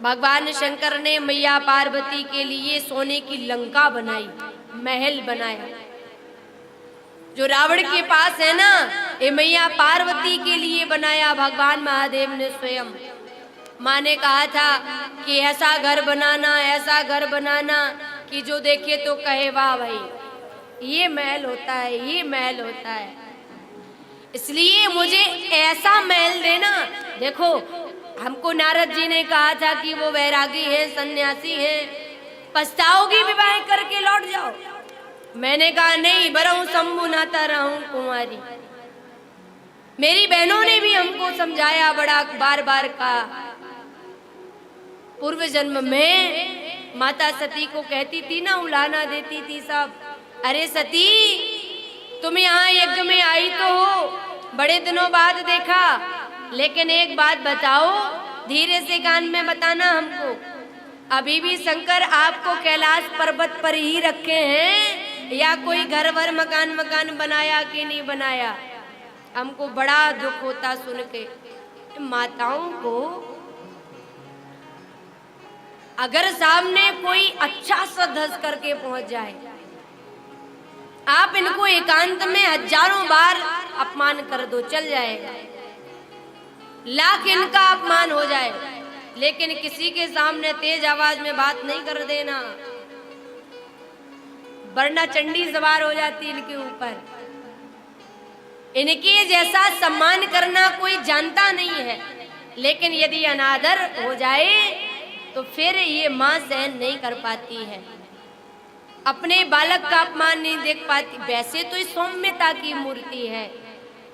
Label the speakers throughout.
Speaker 1: भगवान शंकर ने मैया पार्वती के लिए सोने की लंका बनाई, महल बनाया। जो रावण के पास है ना, ये मैया पार्वती के लिए बनाया भगवान महादेव ने स्वयं। माँ ने कहा था कि ऐसा घर बनाना, ऐसा घर बनाना कि जो देखे तो कहे वाह भाई, ये महल होता है, ये महल होता है। इसलिए मुझे ऐसा महल देना। देखो, हमको नारद जी ने कहा था कि वो वैरागी है, सन्यासी है, पछताओगी विवाह करके लौट जाओ। मैंने कहा नहीं, बरहूं शंभु नाता रहूं कुंवारी। मेरी बहनों ने भी हमको समझाया, बड़ा बार बार कहा। पूर्व जन्म में माता सती को कहती थी ना, उलाना देती थी सब, अरे सती तुम यहाँ यज्ञ में आई तो हो, बड़े दिनों बाद देखा, लेकिन एक बात बताओ, धीरे से कान में बताना हमको, अभी भी शंकर आपको कैलाश पर्वत पर ही रखे हैं या कोई घर वर मकान बनाया कि नहीं बनाया? हमको बड़ा दुख होता सुन के। माताओं को अगर सामने कोई अच्छा सा धस करके पहुंच जाए, आप इनको एकांत में हजारों बार अपमान कर दो, चल जाएगा, लाख इनका अपमान हो जाए, लेकिन किसी के सामने तेज आवाज में बात नहीं कर देना, वरना चंडी सवार हो जाती इनके ऊपर। इनके जैसा सम्मान करना कोई जानता नहीं है, लेकिन यदि अनादर हो जाए तो फिर ये माँ सहन नहीं कर पाती है, अपने बालक का अपमान नहीं देख पाती। वैसे तो इस सौम्यता की मूर्ति है,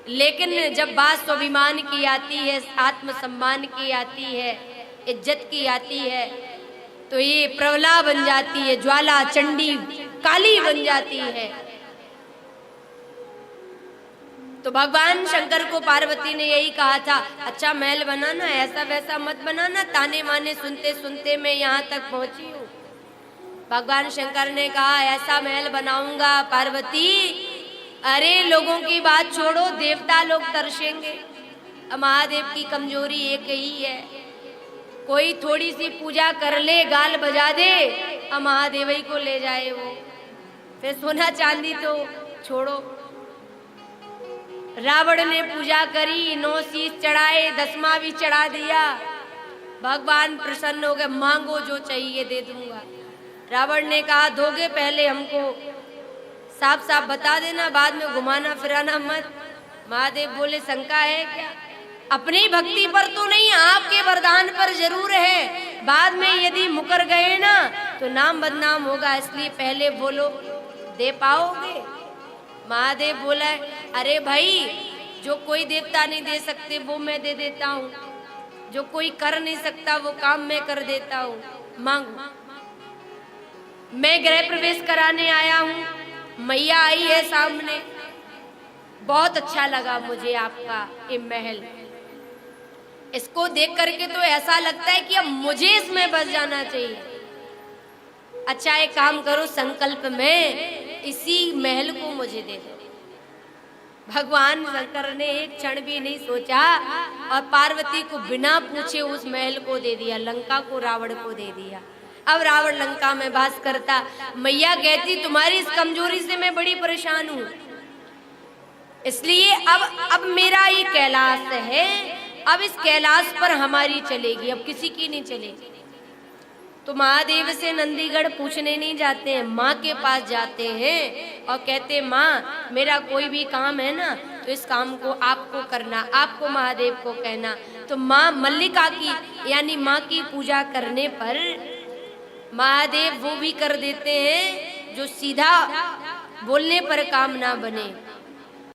Speaker 1: लेकिन जब बात स्वाभिमान की आती है, आत्मसम्मान की आती है, इज्जत की आती है, तो ये प्रबला बन जाती है, ज्वाला चंडी काली बन जाती है। तो भगवान शंकर को पार्वती ने यही कहा था, अच्छा महल बनाना, ऐसा वैसा मत बनाना। ताने माने सुनते सुनते मैं यहाँ तक पहुंची हूँ। भगवान शंकर ने कहा ऐसा महल बनाऊंगा पार्वती, अरे लोगों की बात छोड़ो, देवता लोग तरसेंगे। महादेव की कमजोरी एक ही है, कोई थोड़ी सी पूजा कर ले, गाल बजा दे, अब महादेव ही को ले जाए वो, फिर सोना चांदी तो छोड़ो। रावण ने पूजा करी, 9 शीश चढ़ाए, 10वां भी चढ़ा दिया। भगवान प्रसन्न हो गए, मांगो जो चाहिए दे दूंगा। रावण ने कहा दोगे पहले हमको साफ साफ बता देना, बाद में घुमाना फिराना मत। महादेव बोले शंका है क्या? अपनी भक्ति पर तो नहीं, आपके वरदान पर जरूर है, बाद में यदि मुकर गए ना तो नाम बदनाम होगा, इसलिए पहले बोलो दे पाओगे। महादेव बोला अरे भाई, जो कोई देवता नहीं दे सकते वो मैं दे देता हूँ, जो कोई कर नहीं सकता वो काम मैं कर देता हूँ, मांगो। मैं गृह प्रवेश कराने आया हूँ, मैया आई है सामने, बहुत अच्छा लगा मुझे आपका ये महल, इसको देख करके तो ऐसा लगता है कि अब मुझे इसमें बस जाना चाहिए। अच्छा एक काम करो, संकल्प में इसी महल को मुझे दे दो। भगवान शंकर ने एक क्षण भी नहीं सोचा और पार्वती को बिना पूछे उस महल को दे दिया, लंका को रावण को दे दिया। अब रावण लंका में वास करता। मैया कहती तुम्हारी इस कमजोरी से मैं बड़ी परेशान हूँ, इसलिए अब मेरा ये कैलाश है, अब इस कैलाश पर हमारी चलेगी, अब किसी की नहीं चलेगी। तो महादेव से नंदीगढ़ पूछने नहीं जाते हैं, माँ के पास जाते हैं और कहते माँ मेरा कोई भी काम है ना तो इस काम को आपको करना, आपको महादेव को कहना। तो माँ मल्लिका की यानी माँ की पूजा करने पर महादेव वो भी कर देते हैं जो सीधा बोलने पर काम ना बने।